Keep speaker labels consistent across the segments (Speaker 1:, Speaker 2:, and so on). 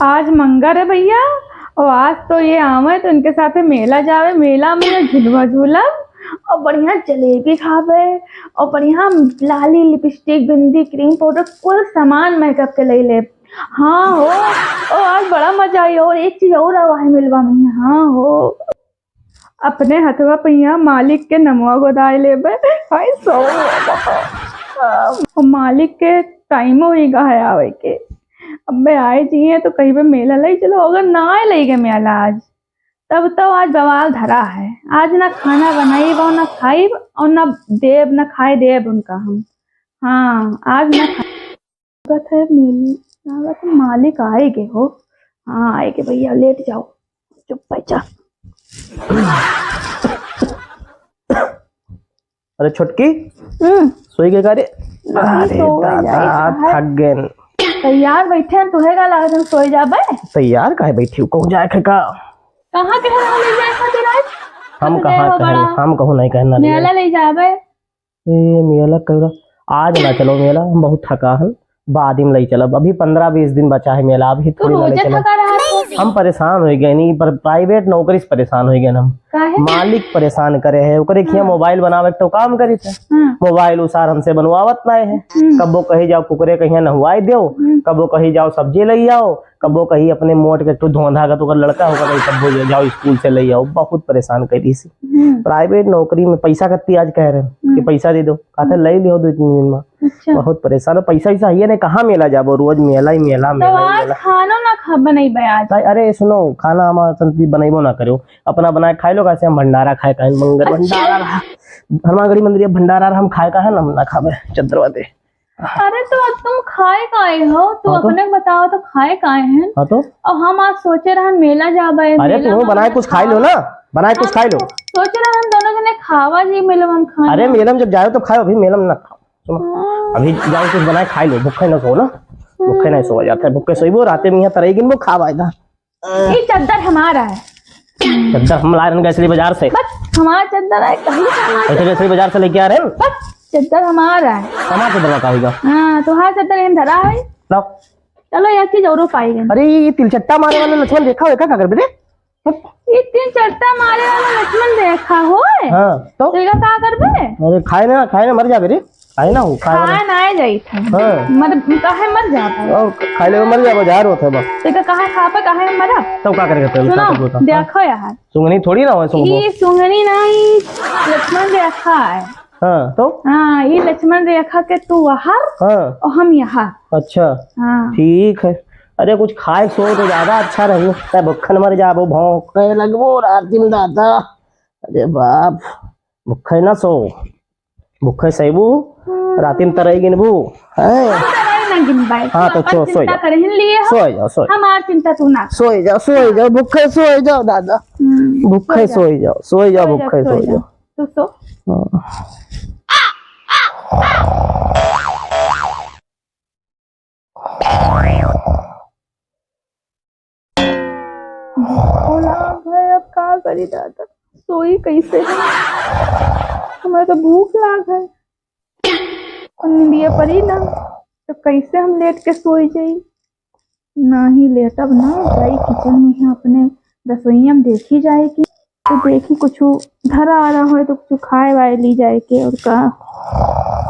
Speaker 1: आज मंगर है भैया, और आज तो ये आवे तो इनके साथ मेला जावे। मेला में झुलवा झूलब और बढ़िया जलेबी खावे और बढ़िया लाली लिपस्टिक बिंदी क्रीम पाउडर कुल सामान मेकअप के ले ले। हाँ हो, और आज बड़ा मजा आई। और एक चीज और आवा है मिलवा में। हाँ हो, अपने हथवा पहिया मालिक के नमवा गोदाय लेबे। हाय सो मालिक के टाइम हो ही है आवे के। अब मैं आए चाहिए तो कहीं पे मेला ले चलो, अगर ना आए ले गए मेला आज तब तो आज बवाल धरा है। आज ना खाना बनाई वो ना खाई और ना देव ना खाए देव उनका हम। हाँ आज ना है मेला तो मालिक आएगे हो। हाँ आएगे भैया, लेट जाओ चुप बैठा।
Speaker 2: अरे छुटकी सोई के कार्य थक गए।
Speaker 1: तैयार बैठे हैं तुहेगा लागत हम सोई जाबे।
Speaker 2: तैयार काहे बैठी कहूं जाए का
Speaker 1: कहां के ले जाए खातिर आज
Speaker 2: हम कहां कहें हम कहूं नहीं कहना
Speaker 1: मेला ले जाबे।
Speaker 2: ए मेला कह आज ना चलो मेला, हम बहुत थका हन, बाद में ले चलब। अभी 15-20 दिन बचा है मेला, अभी थोड़ी ना ले चलब। हम परेशान हो गए नहीं, पर प्राइवेट नौकरी से परेशान हो गए हम। मालिक परेशान करे है ओकरे खिया मोबाइल बनावे तो काम करी थे। मोबाइल उसार हमसे बनवावत ना है। कबो कही जाओ कुकरे कहीं नहवाई दो, कबो कही जाओ सब्जी ले आओ, कबो कही अपने मोट के धोंधा का तो लड़का होगा कबो जाओ स्कूल से ले आओ। बहुत परेशान करी सी। प्राइवेट नौकरी में पैसा कत्ती आज कह रहे हैं कि पैसा दे दो, कहते ले लियो 2-3 दिन में। बहुत परेशान हो, पैसा ऐसा है नहीं कहाँ मेला जाबो, रोज मेला ही मेला मेला। खाना
Speaker 1: ना खा बनाई आज।
Speaker 2: अरे सुनो, खाना हमारा संती बनाइबो ना करो, अपना बनाए खाए लो। कैसे हम भंडारा खाए का मंगल भंडारा हनुमान गढ़ी मंदिर भंडारा हम खाए का है ना, हम ना खावे चंद्रवा दे।
Speaker 1: अरे तो तुम खाए काहे हो, तू अपने बताओ तो खाए काहे हैं।
Speaker 2: हाँ तो
Speaker 1: और हम आज सोचे रहे मेला जाबे।
Speaker 2: अरे तुम बनाए कुछ खाई लो ना, बनाए कुछ खाई लो।
Speaker 1: सोच रहे हम दोनों जने खावा जी मेला हम खाए।
Speaker 2: अरे मेला में जब जाओ तो खाओ, अभी मेला में ना खाओ। सुनो अभी जाओ कुछ बनाए खाई लो, भूखे ना सो ना, भूखे नहीं सो जाता है। भूखे सोईबो राते में यहाँ तरह वो खावा इधर।
Speaker 1: ये चादर हमारा है,
Speaker 2: चादर हम ला रहे गैसरी बाजार से।
Speaker 1: बस हमारा चादर है,
Speaker 2: कहीं गैसरी बाजार से लेके आ रहे हैं।
Speaker 1: बस चादर हमारा है।
Speaker 2: हमारा चादर का होगा।
Speaker 1: हाँ तो हर चादर इन धरा है।
Speaker 2: लो
Speaker 1: चलो एक चीज और पाएंगे।
Speaker 2: अरे ये तिलचट्टा मारे वाला लक्ष्मण देखा है क्या कर बेटे?
Speaker 1: ये तिलचट्टा मारे वाला लक्ष्मण देखा हो?
Speaker 2: हाँ तो
Speaker 1: क्या करबे?
Speaker 2: अरे खाए ना मर जा बेटे, खाए ना हो
Speaker 1: खाए ना आ जाई था। हां मर जाता
Speaker 2: और खाए ले मर जा बाजार होता है बस।
Speaker 1: तो कहां खा पे कहां मरा
Speaker 2: तो क्या करेगा तो
Speaker 1: देखो यार,
Speaker 2: सुंगनी थोड़ी ना हो।
Speaker 1: ये सुंगनी नहीं, लक्ष्मण रेखा है।
Speaker 2: हाँ तो
Speaker 1: हाँ ये लक्ष्मण रेखा के तू वहाँ और हम यहाँ।
Speaker 2: अच्छा
Speaker 1: हाँ
Speaker 2: ठीक है। अरे कुछ खाए सो तो ज्यादा अच्छा रही, भूखन मर जाबो भौंके लगबो रात दिन दादा। अरे बाप भूखे ना सो, भूखे सहीबू रातिन तरह गिनबू है। हाँ तो सो जाओ
Speaker 1: हमार चिंता तू ना,
Speaker 2: सो जाओ भूखे सो जाओ दादा, भूखे सो जाओ भूखे सो जाओ
Speaker 1: तू सो। अब का करी दादा, सोई कैसे? हमें तो भूख लाग है, नींदिया पड़ी ना तो कैसे हम लेट के सोई जाई। ना ही लेटब ना जाई किचन में अपने रसोईया में देखी जाएगी तो देखी कुछ धरा आ रहा हो तो कुछ खाए वाए ली जाए के। और का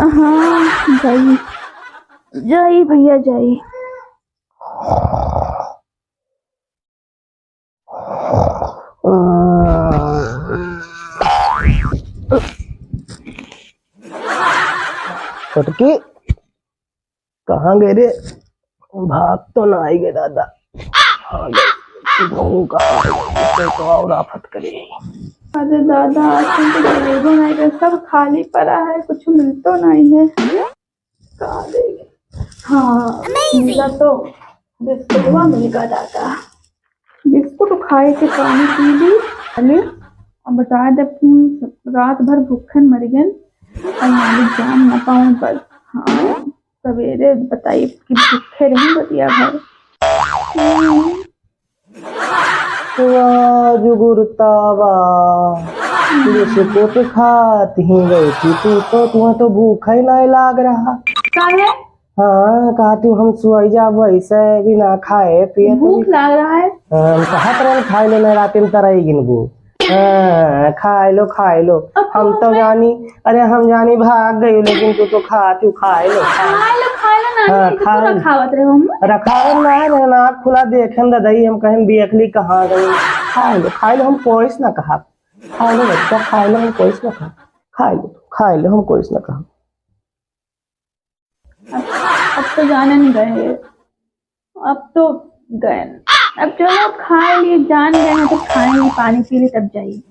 Speaker 1: हाँ जाई भैया जाई।
Speaker 2: छुटकी कहाँ गए रे? भाग तो ना आई गए दादा। तो और आफत करे।
Speaker 1: अरे दादा आज सब खाली पड़ा है, कुछ मिलतो नहीं है। हाँ मिला तो बिस्कुट मिलेगा दादा, बिस्कुट खाए के पानी पी ली। अरे अब बता दे रात भर भूखन मर गए और मालिक जान ना पाऊँ बस। हाँ सवेरे बताइए कि भूखे रहे बतिया भर।
Speaker 2: जुगुरतावा बिस्कुट खाती गई थी तू तो भूखा ही नहीं लाग रहा।
Speaker 1: क्या है?
Speaker 2: हाँ कहा तू हम सुई जा वैसे भी ना खाए पिए तो
Speaker 1: भूख लग रहा है।
Speaker 2: कहा तरह खाए लेना रात में तरह ही गिनबू। हाँ खाए लो हम तो जानी, अरे हम जानी भाग गई, लेकिन तू तो तू खाए लो
Speaker 1: नानी तो पूरा खावत रहे हम।
Speaker 2: रखावत ना है ना खुला देखे दही हम कहें बियखली कहाँ गई। खाए लो हम कोई ना कहा, खाए लो बच्चा खाए लो हम कोई ना कहा, खाए लो हम कोई ना कहा।
Speaker 1: अब तो जाने नहीं गए, अब तो गए, अब चलो खा लिए, जान गए हैं तो खाएंगे, पानी पी लिए तब जाइए।